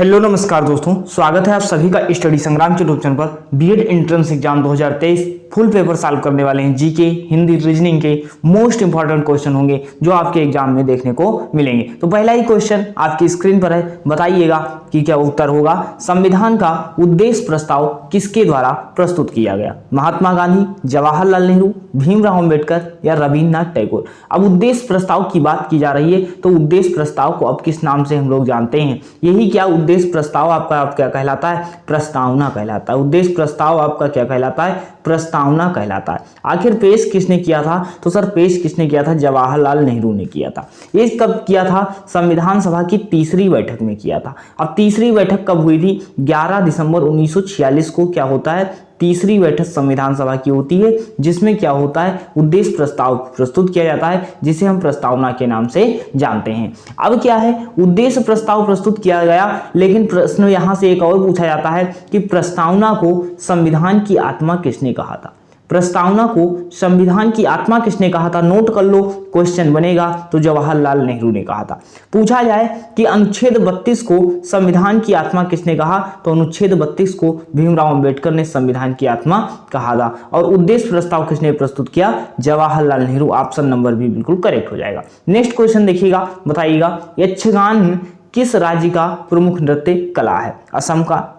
Hello नमस्कार दोस्तों, स्वागत है आप सभी का स्टडी संग्राम के यूट्यूब चैनल पर। BEd entrance exam 2023 full paper solve करने वाले हैं। जीके, हिंदी, रीजनिंग के मोस्ट इंपॉर्टेंट क्वेश्चन होंगे जो आपके एग्जाम में देखने को मिलेंगे। तो पहला ही क्वेश्चन आपकी स्क्रीन पर है, बताइएगा कि क्या उत्तर होगा। संविधान का उद्देश्य प्रस्ताव किसके द्वारा प्रस्तुत किया गया? महात्मा गांधी, जवाहरलाल नेहरू, भीमराव अंबेडकर या रविन्द्रनाथ टैगोर। अब उद्देश्य प्रस्ताव की बात की जा रही है, तो उद्देश्य प्रस्ताव को अब किस नाम से हम लोग जानते हैं? यही क्या उद्देश्य प्रस्ताव आपका क्या कहलाता है? प्रस्तावना कहलाता है। उद्देश्य प्रस्ताव आपका क्या कहलाता है? प्रस्तावना कहलाता है। आखिर पेश किसने किया था? तो सर पेश किसने किया था? जवाहरलाल नेहरू ने किया था। ये कब किया था? संविधान सभा की तीसरी बैठक में किया था। अब तीसरी बैठक कब हुई थी? 11 दिसंबर 1946 को क्या होता है? तीसरी बैठक संविधान सभा की होती है, जिसमें क्या होता है? उद्देश्य प्रस्ताव प्रस्तुत किया जाता है, जिसे हम प्रस्तावना के नाम से जानते हैं। अब क्या है? उद्देश्य प्रस्ताव प्रस्तुत किया गया, लेकिन प्रश्न यहां से एक और पूछा जाता है कि प्रस्तावना को संविधान की आत्मा किसने कहा था? प्रस्तावना को संविधान की आत्मा किसने कहा था? नोट कर लो, क्वेश्चन बनेगा। तो जवाहरलाल नेहरू ने कहा था। पूछा जाए कि अनुच्छेद 32 को संविधान की आत्मा किसने कहा? तो अनुच्छेद 32 को भीमराव अंबेडकर ने संविधान की आत्मा कहा था। और उद्देश्य प्रस्ताव किसने प्रस्तुत किया? जवाहरलाल नेहरू। ऑप्शन नंबर भी बिल्कुल करेक्ट हो जाएगा। नेक्स्ट क्वेश्चन देखिएगा, बताइएगा यक्षगान किस राज्य का प्रमुख नृत्य कला है? असम का,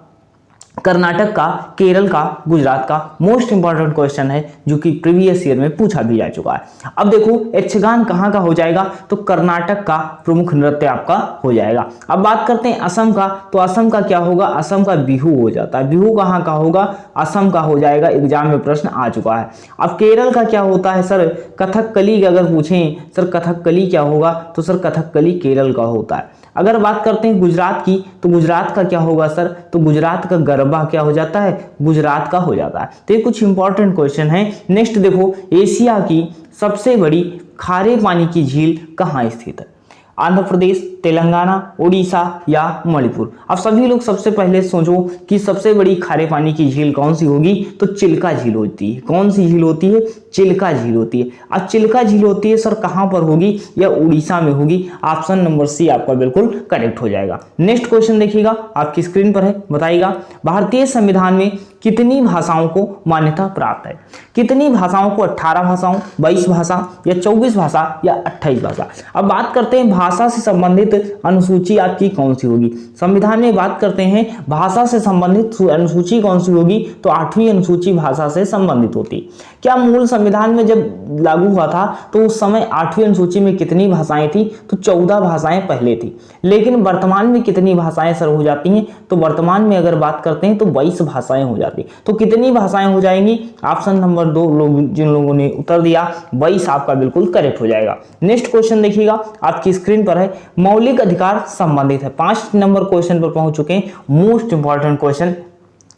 कर्नाटक का, केरल का, गुजरात का। मोस्ट इंपॉर्टेंट क्वेश्चन है जो कि प्रीवियस ईयर में पूछा भी जा चुका है। अब देखो यक्षगान कहाँ का हो जाएगा? तो कर्नाटक का प्रमुख नृत्य आपका हो जाएगा। अब बात करते हैं असम का, तो असम का क्या होगा? असम का बिहू हो जाता है। बिहू कहाँ का होगा? असम का हो जाएगा। एग्जाम में प्रश्न आ चुका है। अब केरल का क्या होता है सर? कथकली। अगर पूछें सर कथकली क्या होगा, तो सर कथकली केरल का होता है। अगर बात करते हैं गुजरात की, तो गुजरात का क्या होगा सर? तो गुजरात का गरबा क्या हो जाता है? गुजरात का हो जाता है। तो ये कुछ इंपॉर्टेंट क्वेश्चन है। नेक्स्ट देखो, एशिया की सबसे बड़ी खारे पानी की झील कहाँ स्थित है? आंध्र प्रदेश, तेलंगाना, उड़ीसा या मणिपुर। अब सभी लोग सबसे पहले सोचो कि सबसे बड़ी खारे पानी की झील कौन सी होगी? तो चिल्का झील होती है। कौन सी झील होती है? चिल्का झील होती है। अब चिल्का झील होती है सर कहां पर होगी? या उड़ीसा में होगी। ऑप्शन नंबर सी आपका बिल्कुल करेक्ट हो जाएगा। नेक्स्ट क्वेश्चन देखिएगा, आपकी स्क्रीन पर है, बताइएगा भारतीय संविधान में कितनी भाषाओं को मान्यता प्राप्त है? कितनी भाषाओं को? 18 भाषाओं, 22 भाषा या 24 भाषा या 28 भाषा। अब बात करते हैं भाषा से संबंधित अनुसूची आपकी कौन सी होगी? संविधान में बात करते हैं भाषा से संबंधित अनुसूची कौन सी होगी? तो 8वीं अनुसूची भाषा से संबंधित होती। क्या मूल संविधान में जब लागू हुआ था तो उस समय 8वीं अनुसूची में कितनी भाषाएं थी? तो 14 भाषाएं पहले थी। लेकिन वर्तमान में कितनी भाषाएं सर हो जाती हैं? तो वर्तमान में अगर बात करते हैं तो 22 भाषाएं हो जाती। तो कितनी भाषाएं हो जाएंगी? ऑप्शन नंबर 2 लोग जिन लोगों ने उत्तर दिया 22 आपका बिल्कुल करेक्ट हो जाएगा। नेक्स्ट क्वेश्चन देखिएगा, आपकी स्क्रीन पर है, मौलिक अधिकार संबंधित है। 5 नंबर क्वेश्चन पर पहुंच चुके हैं। मोस्ट इंपॉर्टेंट क्वेश्चन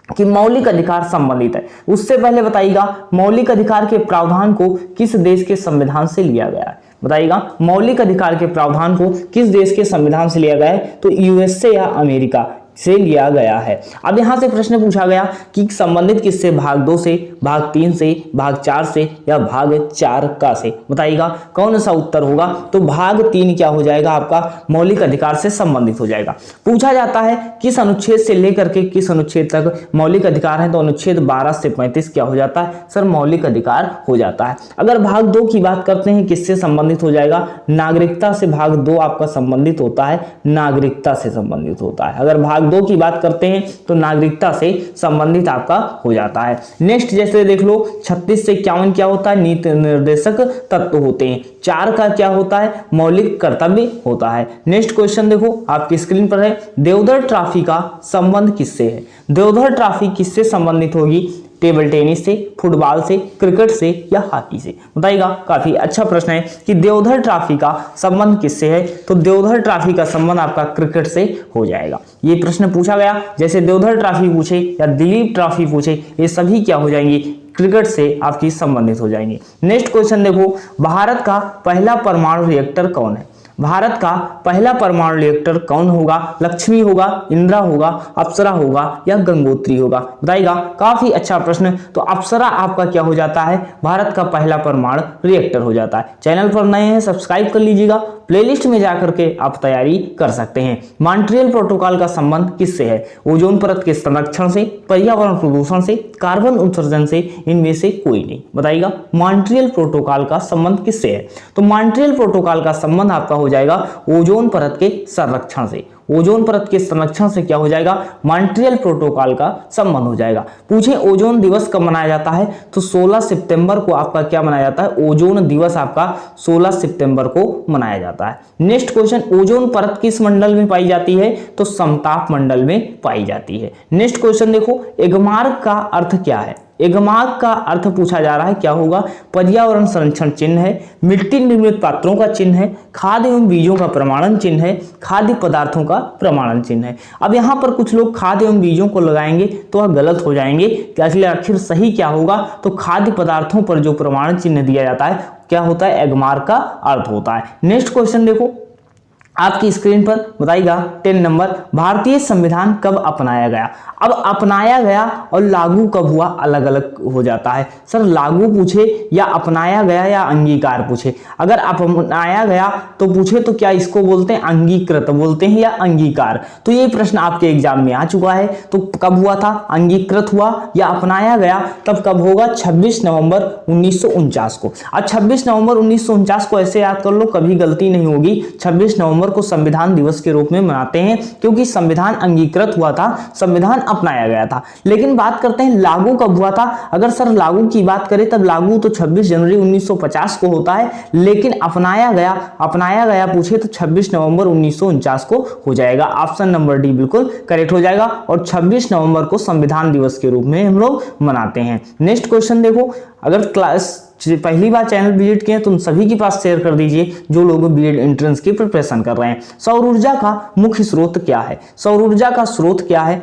कि मौलिक अधिकार संबंधित है। उससे पहले बताइएगा मौलिक अधिकार के प्रावधान को किस देश के संविधान से लिया गया है? बताइएगा मौलिक अधिकार के प्रावधान को किस देश के संविधान से लिया गया है? तो यूएसए या अमेरिका से लिया गया है। अब यहां से प्रश्न पूछा गया कि संबंधित किससे? भाग 2 से, भाग 3 से, भाग 4 से या भाग 4 का से। बताइएगा कौन सा उत्तर होगा? तो भाग 3 क्या हो जाएगा आपका? मौलिक अधिकार से संबंधित हो जाएगा। पूछा जाता है किस अनुच्छेद से लेकर के किस अनुच्छेद तक मौलिक अधिकार है? तो अनुच्छेद 12 से 35 क्या हो जाता है सर? मौलिक अधिकार हो जाता है। अगर भाग 2 की बात करते हैं किससे संबंधित हो जाएगा? नागरिकता से। भाग 2 आपका संबंधित होता है, नागरिकता से संबंधित होता है। अगर भाग 2 की बात करते हैं तो नागरिकता से संबंधित आपका हो जाता है। नेक्स्ट जैसे देख लो 36 से 51 क्या होता है? नीति निर्देशक तत्व होते हैं। 4 का क्या होता है? मौलिक कर्तव्य होता है। नेक्स्ट क्वेश्चन देखो, आपकी स्क्रीन पर है, देवधर ट्रॉफी का संबंध किससे है? देवधर ट्रॉफी किससे संबंधित होगी? टेबल टेनिस से, फुटबॉल से, क्रिकेट से या हॉकी से। बताइएगा, काफी अच्छा प्रश्न है कि देवधर ट्रॉफी का संबंध किससे है? तो देवधर ट्रॉफी का संबंध आपका क्रिकेट से हो जाएगा। ये प्रश्न पूछा गया, जैसे देवधर ट्रॉफी पूछे या दिलीप ट्रॉफी पूछे, ये सभी क्या हो जाएंगी? क्रिकेट से आपकी संबंधित हो जाएंगे। नेक्स्ट क्वेश्चन देखो, भारत का पहला परमाणु रिएक्टर कौन है? भारत का पहला परमाणु रिएक्टर कौन होगा? लक्ष्मी होगा, इंदिरा होगा, अप्सरा होगा या गंगोत्री होगा? बताइएगा, काफी अच्छा प्रश्न। तो अप्सरा आपका क्या हो जाता है? भारत का पहला परमाणु रिएक्टर हो जाता है। चैनल पर नए हैं सब्सक्राइब कर लीजिएगा, प्लेलिस्ट में जाकर के आप तैयारी कर सकते हैं। मॉन्ट्रियल प्रोटोकॉल का संबंध किससे है? ओजोन परत के संरक्षण से, पर्यावरण प्रदूषण से, कार्बन उत्सर्जन से, इनमें से कोई नहीं। बताइएगा मॉन्ट्रियल प्रोटोकॉल का संबंध किससे है? तो मॉन्ट्रियल प्रोटोकॉल का संबंध आपका हो जाएगा ओजोन परत के संरक्षण से। ओजोन परत के संरक्षण से क्या हो जाएगा? मॉन्ट्रियल प्रोटोकॉल का संबंध हो जाएगा। पूछे ओजोन दिवस कब मनाया जाता है? तो 16 सितंबर को आपका क्या मनाया जाता है? ओजोन दिवस आपका 16 सितंबर को मनाया जाता है। नेक्स्ट क्वेश्चन, ओजोन परत किस मंडल में पाई जाती है? तो समताप मंडल में पाई जाती है। नेक्स्ट क्वेश्चन देखो, एगमार्क का अर्थ क्या है? एगमार्क का अर्थ पूछा जा रहा है, क्या होगा? पर्यावरण संरक्षण चिन्ह है, मिट्टी निर्मित पात्रों का चिन्ह है, खाद्य एवं बीजों का प्रमाणन चिन्ह है, खाद्य पदार्थों का प्रमाणन चिन्ह है। अब यहाँ पर कुछ लोग खाद्य एवं बीजों को लगाएंगे तो वह गलत हो जाएंगे, इसलिए आखिर सही क्या होगा? तो खाद्य पदार्थों पर जो प्रमाणन चिन्ह दिया जाता है क्या होता है? एगमार्क का अर्थ होता है। नेक्स्ट क्वेश्चन देखो आपकी स्क्रीन पर, बताइएगा 10 नंबर, भारतीय संविधान कब अपनाया गया? अब अपनाया गया और लागू कब हुआ अलग अलग हो जाता है। सर लागू पूछे या अपनाया गया या अंगीकार पूछे? अगर अपनाया गया तो पूछे तो क्या इसको बोलते हैं? अंगीकृत बोलते हैं या अंगीकार? तो ये प्रश्न आपके एग्जाम में आ चुका है। तो कब हुआ था? अंगीकृत हुआ या अपनाया गया? तब कब होगा? 26 नवंबर 1949 को। अब 26 नवंबर 1949 को ऐसे याद कर लो, कभी गलती नहीं होगी। 26 नवंबर को संविधान दिवस के रूप में मनाते हैं क्योंकि संविधान अंगीकृत हुआ था, संविधान अपनाया गया था। लेकिन बात करते हैं लागू कब हुआ था। अगर सर लागू की बात करें तब लागू तो 26 जनवरी 1950 को होता है, लेकिन अपनाया गया पूछे तो 26 नवंबर 1949 को हो जाएगा। ऑप्शन नंबर डी बिल्कुल करेक्ट हो जाएगा और 26 नवंबर को संविधान दिवस के रूप में हम लोग मनाते हैं। नेक्स्ट क्वेश्चन देखो, अगर क्लास पहली बार चैनल विजिट किए तो उन सभी के पास शेयर कर दीजिए जो लोग बीएड एंट्रेंस की प्रिपरेशन कर रहे हैं। सौर ऊर्जा का मुख्य स्रोत क्या है? सौर ऊर्जा का स्रोत क्या है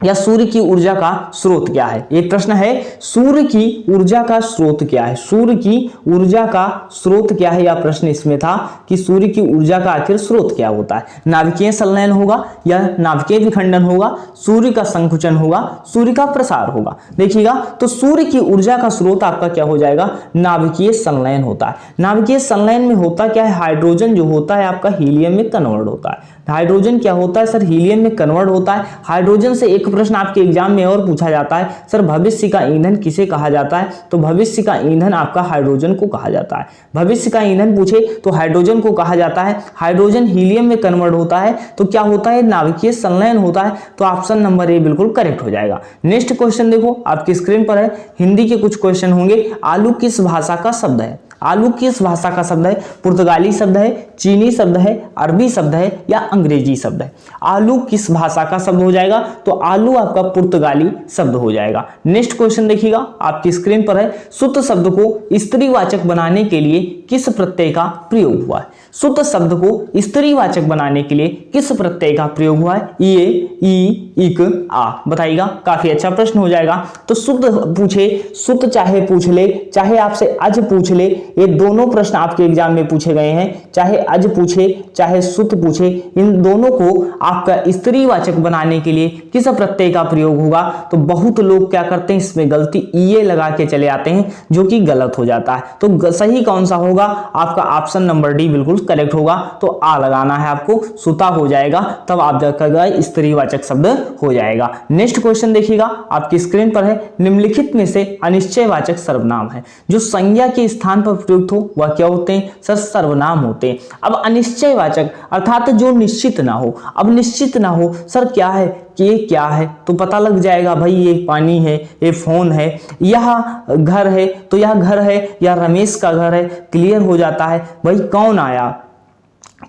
या सूर्य की ऊर्जा का स्रोत क्या है? ये प्रश्न है, सूर्य की ऊर्जा का स्रोत क्या है? सूर्य की ऊर्जा का स्रोत क्या है? या प्रश्न इसमें था कि सूर्य की ऊर्जा का आखिर स्रोत क्या होता है? नाभिकीय संलयन होगा या नाभिकीय विखंडन होगा, सूर्य का संकुचन होगा, सूर्य का प्रसार होगा? देखिएगा तो सूर्य की ऊर्जा का स्रोत आपका क्या हो जाएगा? नाभिकीय संलयन होता है। नाभिकीय संलयन में होता क्या है? हाइड्रोजन जो होता है आपका हीलियम में कन्वर्ट होता है। हाइड्रोजन क्या होता है सर? हीलियम में कन्वर्ट होता है। हाइड्रोजन से एक प्रश्न आपके एग्जाम में और पूछा जाता है, सर भविष्य का ईंधन किसे कहा जाता है? तो भविष्य का ईंधन आपका हाइड्रोजन को कहा जाता है। भविष्य का ईंधन पूछे तो हाइड्रोजन को कहा जाता है। हाइड्रोजन हीलियम में कन्वर्ट होता है तो क्या होता है? नाभिकीय संलयन होता है। तो ऑप्शन नंबर ए बिल्कुल करेक्ट हो जाएगा। नेक्स्ट क्वेश्चन देखो आपकी स्क्रीन पर है, हिंदी के कुछ क्वेश्चन होंगे। आलू किस भाषा का शब्द है? आलू किस भाषा का शब्द है? पुर्तगाली शब्द है, चीनी शब्द है, अरबी शब्द है या अंग्रेजी शब्द है? आलू किस भाषा का शब्द हो जाएगा? तो आलू आपका पुर्तगाली शब्द हो जाएगा। नेक्स्ट क्वेश्चन देखिएगा आपकी स्क्रीन पर है, शुद्ध शब्द को स्त्रीवाचक बनाने के लिए किस प्रत्यय का प्रयोग हुआ है? शुद्ध शब्द को स्त्रीवाचक बनाने के लिए किस प्रत्यय का प्रयोग हुआ है? ये, ई, इक, आ। बताइएगा, काफी अच्छा प्रश्न हो जाएगा। तो शुद्ध पूछे, शुद्ध चाहे पूछ ले, चाहे आपसे अज पूछ ले, ये दोनों प्रश्न आपके एग्जाम में पूछे गए हैं। चाहे अज पूछे चाहे शुद्ध पूछे, इन दोनों को आपका स्त्रीवाचक बनाने के लिए किस प्रत्यय का प्रयोग होगा? तो बहुत लोग क्या करते हैं, इसमें गलती ये लगा के चले आते हैं जो कि गलत हो जाता है। तो सही कौन सा होगा? आपका ऑप्शन नंबर डी बिल्कुल करेक्ट होगा। तो आ लगाना है आपको, सुता हो जाएगा, तब आप जाकर स्त्रीवाचक शब्द हो जाएगा। नेक्स्ट क्वेश्चन देखिएगा आपकी स्क्रीन पर है, निम्नलिखित में से अनिश्चयवाचक सर्वनाम है जो संज्ञा के स्थान पर प्रयुक्त हो वह क्या होते हैं? सर सर्वनाम होते हैं। अब अनिश्चयवाचक अर्थात जो निश्चित ना हो। अब निश्चित ना हो सर क्या है कि ये क्या है? तो पता लग जाएगा भाई, ये पानी है, ये फोन है, यह घर है तो यह घर है या रमेश का घर है। क्लियर हो जाता है भाई, कौन आया,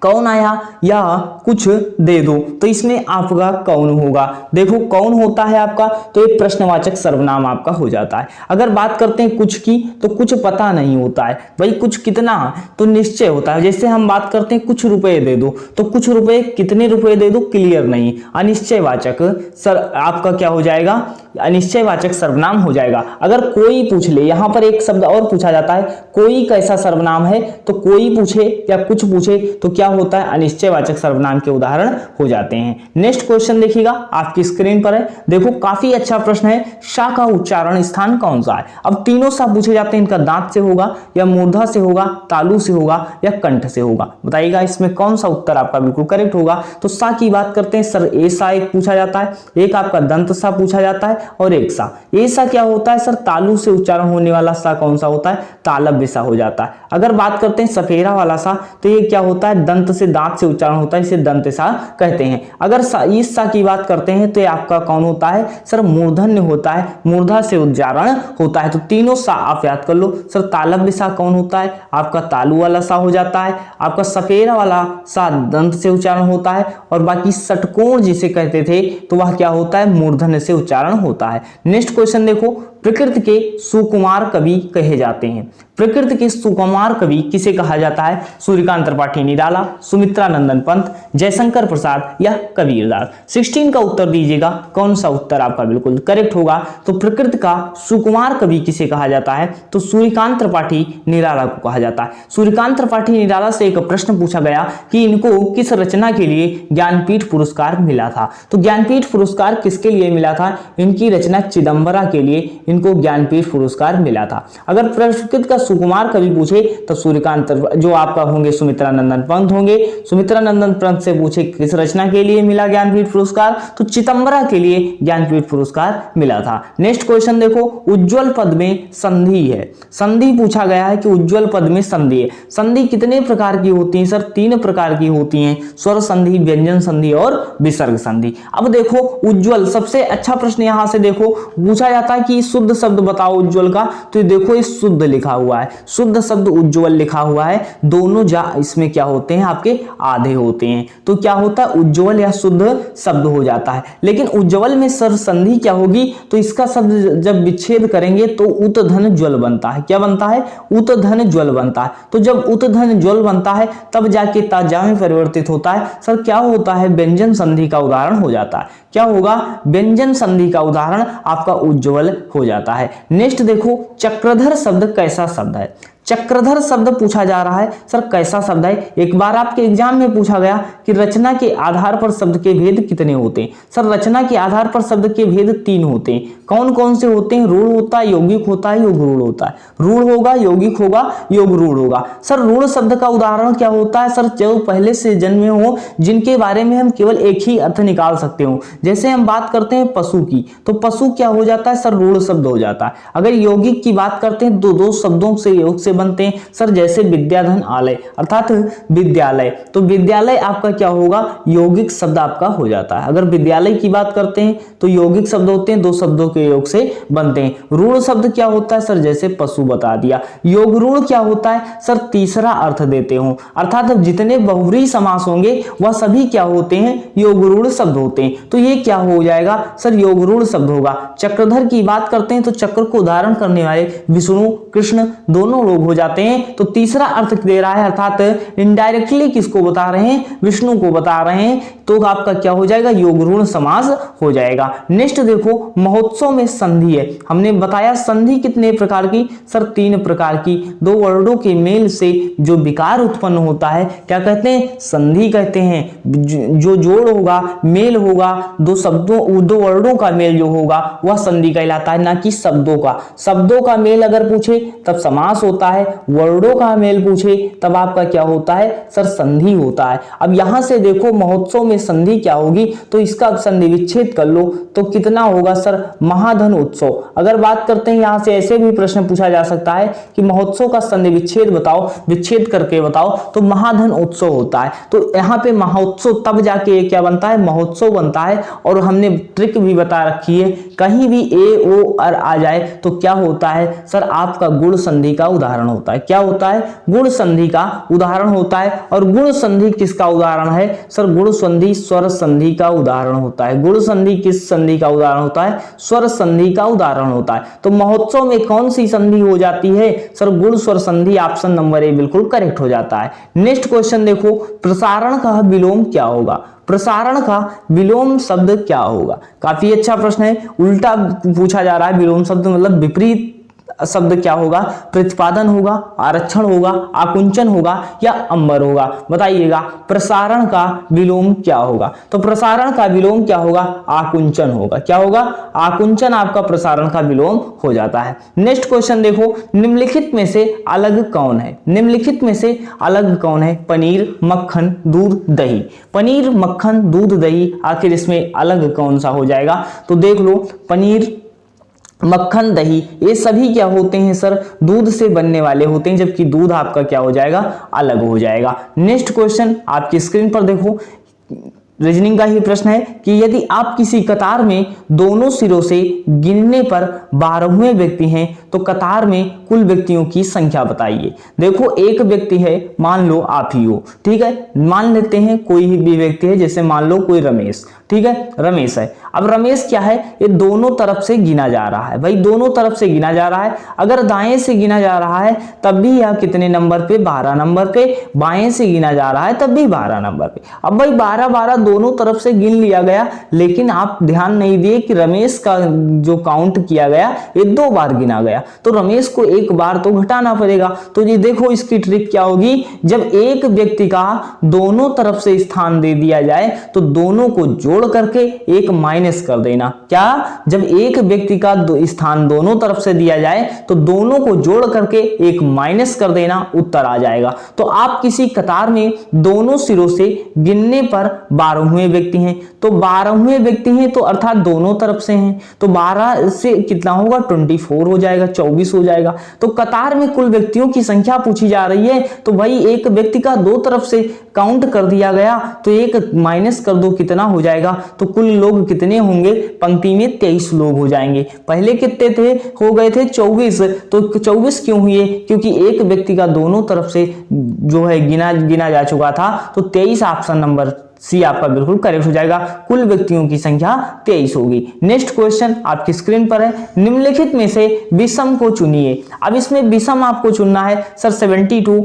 कौन आया या कुछ दे दो, तो इसमें आपका कौन होगा। देखो कौन होता है आपका, तो एक प्रश्नवाचक सर्वनाम आपका हो जाता है। अगर बात करते हैं कुछ की, तो कुछ पता नहीं होता है भाई, कुछ कितना, तो निश्चय होता है। जैसे हम बात करते हैं कुछ रुपए दे दो, तो कुछ रुपए कितने रुपए दे दो, क्लियर नहीं। अनिश्चयवाचक सर आपका क्या हो जाएगा? अनिश्चयवाचक सर्वनाम हो जाएगा। अगर कोई पूछ ले, यहां पर एक शब्द और पूछा जाता है, कोई कैसा सर्वनाम है, तो कोई पूछे या कुछ पूछे तो क्या क्या होता है, अनिश्चयवाचक सर्वनाम के उदाहरण हो जाते हैं। नेक्स्ट क्वेश्चन देखिएगा, आपकी स्क्रीन पर है, देखो काफी अच्छा प्रश्न है, सा का उच्चारण स्थान कौन सा है। अब तीनों सा पूछे जाते हैं, इनका दांत से होगा या मूर्धा से होगा, तालु से होगा या कंठ से होगा, बताइएगा इसमें कौन सा उत्तर आपका बिल्कुल करेक्ट होगा। तो सा की बात करते हैं सर, ए सा एक पूछा जाता है, एक आपका दंत सा पूछा जाता है और एक सा। ए सा क्या होता है सर, तालु से उच्चारण होने वाला सा कौन सा होता है, तालव्य सा हो जाता है। अगर बात करते हैं सफेरा वाला सा, तो ये क्या होता है, दंत से दांत से उच्चारण होता है, इसे दंत सा कहते हैं। अगर इस सा की बात करते हैं तो ये आपका कौन होता है सर, मूर्धन्य होता है, मूर्धा से उच्चारण होता है। तो तीनों सा आप याद कर लो सर। तालव्य सा कौन होता है, आपका तालु वाला सा हो जाता है, आपका सफेरा वाला सा दंत से उच्चारण होता है, और बाकी षटकोण जिसे कहते थे तो वह क्या होता है, मूर्धन्य से उच्चारण होता है। नेक्स्ट क्वेश्चन देखो, प्रकृति के सुकुमार कवि कहे जाते हैं। प्रकृति के सुकुमार कवि किसे कहा जाता है, सूर्यकांत त्रिपाठी निराला, सुमित्रा नंदन पंत, जयशंकर प्रसाद या कबीरदास। 16 का उत्तर दीजिएगा, कौन सा उत्तर आपका बिल्कुल करेक्ट होगा। तो प्रकृति का सुकुमार कवि किसे कहा जाता है, तो सूर्यकांत त्रिपाठी निराला को कहा जाता है। सूर्यकांत त्रिपाठी निराला से एक प्रश्न पूछा गया कि इनको किस रचना के लिए ज्ञानपीठ पुरस्कार मिला था। तो ज्ञानपीठ पुरस्कार किसके लिए मिला था, इनकी रचना चिदंबरा के लिए इनको ज्ञानपीठ पुरस्कार मिला था। अगर प्रकृति का सुकुमार कवि पूछे तो सूर्यकांत, जो आपका होंगे सुमित्रा नंदन पंत होंगे। सुमित्रा नंदन पंत से पूछे किस रचना के लिए मिला ज्ञानपीठ पुरस्कार, तो चिदंबरा के लिए ज्ञानपीठ पुरस्कार मिला था। नेक्स्ट क्वेश्चन देखो, उज्ज्वल पद में संधि है। संधि पूछा गया है कि उज्ज्वल पद में संधि है। संधि कितने प्रकार की होती है सर, 3 प्रकार की होती हैं, स्वर संधि, व्यंजन संधि और विसर्ग संधि। अब देखो उज्ज्वल, सबसे अच्छा प्रश्न यहां से देखो पूछा जाता है कि शुद्ध शब्द बताओ उज्ज्वल का, तो देखो ये शुद्ध लिखा हुआ है, शुद्ध शब्द उज्ज्वल लिखा हुआ है, दोनों इसमें क्या होते हैं आपके आधे होते हैं, तो क्या होता है उज्ज्वल या शुद्ध शब्द हो जाता है। लेकिन उज्ज्वल में सर संधि क्या होगी, तो इसका शब्द जब विच्छेद करेंगे तो उत धन ज्वल बनता है। क्या बनता है, उत धन ज्वल बनता है। तो जब उत धन ज्वल बनता है तब जाके ताजा में परिवर्तित होता है सर, क्या होता है, व्यंजन संधि का उदाहरण हो जाता है। क्या होगा, व्यंजन संधि का उदाहरण आपका उज्ज्वल हो जाता है। नेक्स्ट देखो, चक्रधर शब्द कैसा शब्द है। चक्रधर शब्द पूछा जा रहा है सर, कैसा शब्द है। एक बार आपके एग्जाम में पूछा गया कि रचना के आधार पर शब्द के भेद कितने होते हैं। सर रचना के आधार पर शब्द के भेद 3 होते हैं। कौन कौन से होते हैं, रूढ़ होता है, यौगिक होता है, योग रूढ़ होता है। रूढ़ होगा, यौगिक होगा, योग रूढ़ होगा। सर रूढ़ शब्द का उदाहरण क्या होता है सर, जो पहले से जन्मे हो, जिनके बारे में हम केवल एक ही अर्थ निकाल सकते हो। जैसे हम बात करते हैं पशु की, तो पशु क्या हो जाता है सर, रूढ़ शब्द हो जाता है। अगर यौगिक की बात करते हैं, दो शब्दों से योग से बनते हैं सर, जैसे विद्याधन आलय अर्थात विद्यालय, तो विद्यालय आपका क्या होगा, यौगिक शब्द आपका हो जाता है। अगर विद्यालय की बात करते हैं तो यौगिक शब्द होते हैं, 2 शब्दों के योग से बनते हैं। रूढ़ शब्द क्या होता है सर, जैसे पशु बता दिया। योग रूढ़ क्या होता है सर, तीसरा अर्थ देते हो, अर्थात जितने बहुव्रीहि समास होंगे वह सभी क्या होते हैं, योग रूढ़ शब्द होते हैं। तो ये क्या हो जाएगा सर, योग रूढ़ शब्द होगा। चक्रधर की बात करते हैं तो चक्र को धारण करने वाले विष्णु कृष्ण दोनों लोग हो जाते हैं, तो तीसरा अर्थ दे रहा है, अर्थात इनडायरेक्टली किसको बता रहे हैं, विष्णु को बता रहे हैं, तो आपका क्या हो जाएगा, योग रूढ़ समास हो जाएगा। नेक्स्ट देखो, महोत्सव में संधि है। हमने बताया संधि कितने प्रकार की सर, 3 प्रकार की। 2 वर्णों के मेल से जो विकार उत्पन्न होता है क्या कहते हैं, संधि कहते हैं। जो जोड़ होगा, मेल होगा, 2 वर्णों का मेल जो होगा वह संधि कहलाता है, ना कि शब्दों का। शब्दों का मेल अगर पूछे तब समास होता है, वर्णों का मेल पूछे तब आपका क्या होता है सर, संधि होता है। अब यहां से देखो महोत्सव में संधि क्या होगी, तो इसका संधि विच्छेद कर लो तो कितना होगा सर, महाधन उत्सव। अगर बात करते हैं यहां से ऐसे भी प्रश्न पूछा जा सकता है कि महोत्सव का संधि विच्छेद बताओ, विच्छेद करके बताओ, तो महाधन उत्सव होता है। तो यहाँ पे महोत्सव तब जाके क्या बनता है, महोत्सव बनता है। और हमने ट्रिक भी बता रखी है, कहीं भी ए ओ अर आ जाए तो क्या होता है सर, आपका गुण संधि का उदाहरण होता है। क्या होता है, गुण संधि का उदाहरण होता है। और गुण संधि किसका उदाहरण है सर, गुण संधि स्वर संधि का उदाहरण होता है। गुण संधि किस संधि का उदाहरण होता है, स्वर संधि का उदाहरण होता है। तो महोत्सव में कौन सी संधि हो जाती है सर, गुण स्वर संधि। ऑप्शन नंबर ए बिल्कुल करेक्ट हो जाता है। नेक्स्ट क्वेश्चन देखो, प्रसारण का विलोम क्या होगा। प्रसारण का विलोम शब्द क्या होगा। काफी अच्छा प्रश्न है, उल्टा पूछा जा रहा है। विलोम शब्द मतलब विपरीत शब्द क्या होगा? प्रतिपादन होगा, आरक्षण होगा, आकुंचन होगा या अंबर होगा? बताइएगा। प्रसारण का विलोम क्या होगा? तो प्रसारण का विलोम क्या होगा? आकुंचन होगा। क्या होगा? आकुंचन आपका प्रसारण का विलोम हो जाता है। नेक्स्ट क्वेश्चन देखो, निम्नलिखित में से अलग कौन है? निम्नलिखित में से अलग कौन है? पनीर, मक्खन, दूध, दही। पनीर, मक्खन, दूध, दही, आखिर इसमें अलग कौन सा हो जाएगा? तो देख लो, पनीर, मक्खन, दही ये सभी क्या होते हैं सर? दूध से बनने वाले होते हैं, जबकि दूध आपका क्या हो जाएगा? अलग हो जाएगा। नेक्स्ट क्वेश्चन आपकी स्क्रीन पर देखो, रीजनिंग का ही प्रश्न है कि यदि आप किसी कतार में दोनों सिरों से गिनने पर 12वें व्यक्ति हैं तो कतार में कुल व्यक्तियों की संख्या बताइए। देखो, एक व्यक्ति है, मान लो आप ही हो, ठीक है। मान लेते हैं कोई भी व्यक्ति है, जैसे मान लो कोई रमेश, ठीक है, रमेश है। अब रमेश क्या है? ये दोनों तरफ से गिना जा रहा है भाई, दोनों तरफ से गिना जा रहा है। अगर दाएं से गिना जा रहा है तब भी यह कितने नंबर पे? 12 नंबर पे। बाएं से गिना जा रहा है तब भी 12 नंबर पे। अब भाई 12 दोनों तरफ से गिन लिया गया, लेकिन आप ध्यान नहीं दिए कि रमेश का जो काउंट किया गया ये 2 बार गिना गया, तो रमेश को 1 बार तो घटाना पड़ेगा। तो ये देखो, इसकी ट्रिक क्या होगी? जब एक व्यक्ति का दोनों तरफ से स्थान दे दिया जाए तो दोनों को जोड़ करके एक माइनस कर देना। क्या? जब एक व्यक्ति का स्थान दोनों तरफ से दिया जाए तो दोनों को जोड़ करके एक माइनस कर देना, उत्तर आ जाएगा। तो आप किसी कतार में दोनों सिरों से गिनने पर 12वें व्यक्ति हैं, तो 12वें व्यक्ति हैं तो अर्थात दोनों तरफ से हैं, तो 12 से कितना होगा? 24 हो जाएगा, 24 हो जाएगा। तो कतार में कुल व्यक्तियों की संख्या पूछी जा रही है, तो भाई एक व्यक्ति का 2 तरफ से काउंट कर दिया गया तो एक माइनस कर दो, कितना हो जाएगा? तो कुल लोग कितने होंगे? पंक्ति में 23 लोग हो जाएंगे। पहले कितने थे? हो गए थे 24। तो 24 क्यों हुए? क्योंकि एक व्यक्ति का दोनों तरफ से जो है गिना जा चुका था, तो 23 ऑप्शन नंबर सी आपका बिल्कुल करेक्ट हो जाएगा। कुल व्यक्तियों की संख्या 23 होगी। नेक्स्ट क्वेश्चन आपकी स्क्रीन पर है, निम्नलिखित में से विषम को चुनिए। अब इसमें विषम आपको चुनना है सर 72,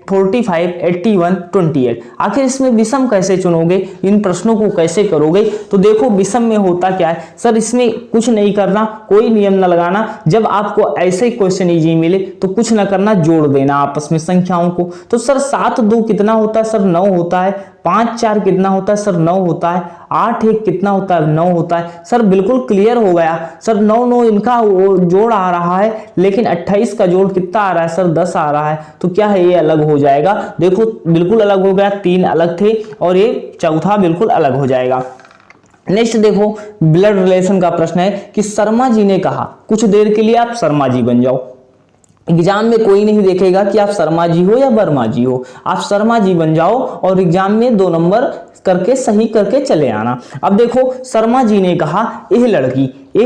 45, 81, 28। आखिर इसमें विषम कैसे चुनोगे? इन प्रश्नों को कैसे करोगे? तो देखो, विषम में होता क्या है सर, इसमें कुछ नहीं करना, कोई नियम न लगाना। जब आपको ऐसे क्वेश्चन इजी मिले तो कुछ ना करना, जोड़ देना आपस में संख्याओं को। तो सर 7 2 कितना होता है? सर 9 होता है। 5 4 कितना होता है? सर 9 होता है। 8 1 कितना होता है? 9 होता है। सर बिल्कुल क्लियर हो गया सर, 9 9 इनका जोड़ आ रहा है, लेकिन 28 का जोड़ कितना आ रहा है? सर 10 आ रहा है। तो क्या है? ये अलग हो जाएगा। देखो बिल्कुल अलग हो गया, 3 अलग थे और ये चौथा बिल्कुल अलग हो जाएगा। नेक्स्ट देखो, ब्लड रिलेशन का प्रश्न है कि शर्मा जी ने कहा कुछ देर के लिए आप शर्मा जी बन जाओ। एग्जाम में कोई नहीं देखेगा कि आप शर्मा जी हो या वर्मा जी हो, आप शर्मा जी बन जाओ और एग्जाम में 2 नंबर करके सही करके चले आना। अब देखो, शर्मा जी ने कहा यह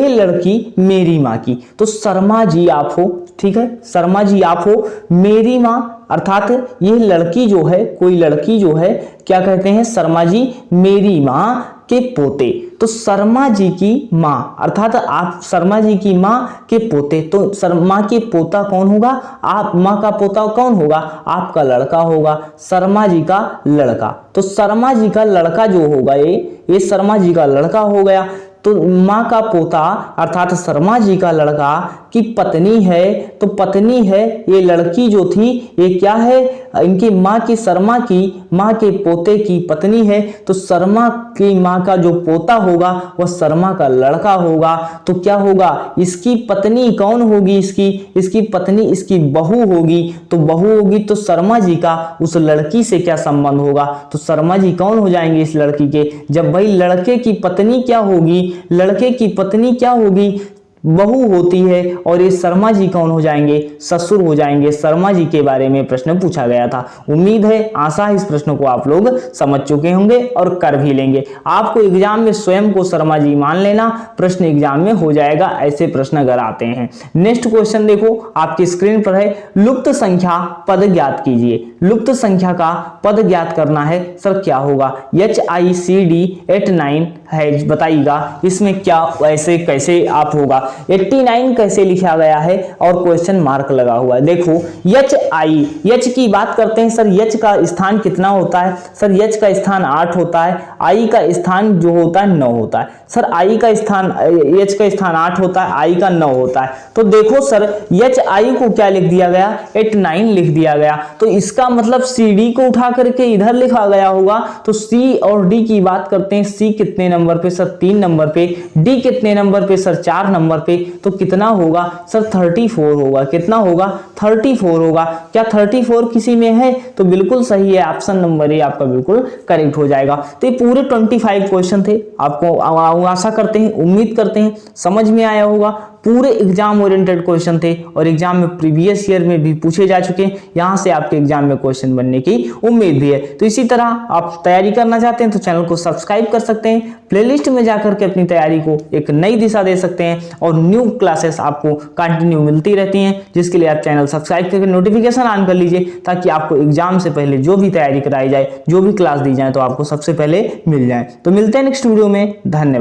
लड़की मेरी माँ की। तो शर्मा जी आप हो, ठीक है, शर्मा जी आप हो, मेरी माँ अर्थात ये लड़की जो है, कोई लड़की जो है, क्या कहते हैं? शर्मा जी मेरी माँ के पोते। तो शर्मा जी की माँ अर्थात आप शर्मा जी की माँ के पोते। तो शर्मा के पोता कौन होगा? आप माँ का पोता कौन होगा? आपका लड़का होगा, शर्मा जी का लड़का। तो शर्मा जी का लड़का जो होगा ये शर्मा जी का लड़का हो गया। तो माँ का पोता अर्थात शर्मा जी का लड़का की पत्नी है, तो पत्नी है ये लड़की जो थी, ये क्या है? इनकी माँ की, शर्मा की माँ के पोते की पत्नी है। तो शर्मा की माँ का जो पोता होगा वह शर्मा का लड़का होगा। तो क्या होगा? इसकी पत्नी कौन होगी? इसकी पत्नी इसकी बहू होगी। तो बहू होगी तो शर्मा जी का उस लड़की से क्या संबंध होगा? तो शर्मा जी कौन हो जाएंगे इस लड़की के? जब भाई लड़के की पत्नी क्या होगी? लड़के की पत्नी क्या होगी? बहू होती है। और ये शर्मा जी कौन हो जाएंगे? ससुर हो जाएंगे। शर्मा जी के बारे में प्रश्न पूछा गया था। उम्मीद है आशा है इस प्रश्न को आप लोग समझ चुके होंगे और कर भी लेंगे। आपको एग्जाम में स्वयं को शर्मा जी मान लेना, प्रश्न एग्जाम में हो जाएगा, ऐसे प्रश्न अगर आते हैं। नेक्स्ट क्वेश्चन देखो, आपकी स्क्रीन पर है, लुप्त संख्या पद ज्ञात कीजिए। लुप्त संख्या का पद ज्ञात करना है सर, क्या होगा? HICD 89 है, बताइएगा इसमें क्या ऐसे कैसे आप होगा? 89 कैसे लिखा गया है और क्वेश्चन मार्क लगा हुआ है। देखो यच आई, यच की बात करते हैं सर, यच का स्थान कितना होता है सर, यच का स्थान 8 होता है, आई का स्थान जो होता है 9 होता है सर, आई का स्थान, यच का स्थान 8 होता है, आई का 9 होता है। तो देखो सर यच आई को क्या लिख दिया गया, 89 लिख दिया गया। तो इसका मतलब सी डी को उठा करके इधर लिखा गया होगा। तो सी और डी की बात करते हैं, सी कितने नंबर पे सर, 3 नंबर पे, डी कितने नंबर पे सर, 4 नंबर पे। तो कितना होगा सर, 34 होगा। कितना होगा, 34 होगा। क्या 34 किसी में है, तो बिल्कुल सही है, ऑप्शन नंबर ए आपका बिल्कुल करेक्ट हो जाएगा। तो ये पूरे 25 क्वेश्चन थे। आपको आशा करते हैं, उम्मीद करते हैं समझ में आया होगा। पूरे एग्जाम ओरिएंटेड क्वेश्चन थे और एग्जाम में प्रीवियस ईयर में भी पूछे जा चुके हैं। यहां से आपके एग्जाम में क्वेश्चन बनने की उम्मीद भी है। तो इसी तरह आप तैयारी करना चाहते हैं तो चैनल को सब्सक्राइब कर सकते हैं, प्लेलिस्ट में जाकर के अपनी तैयारी को एक नई दिशा दे सकते हैं और न्यू क्लासेस आपको कंटिन्यू मिलती रहती हैं, जिसके लिए आप चैनल सब्सक्राइब करके नोटिफिकेशन ऑन कर लीजिए, ताकि आपको एग्जाम से पहले जो भी तैयारी कराई जाए, जो भी क्लास दी जाए, तो आपको सबसे पहले मिल जाए। तो मिलते हैं नेक्स्ट वीडियो में। धन्यवाद।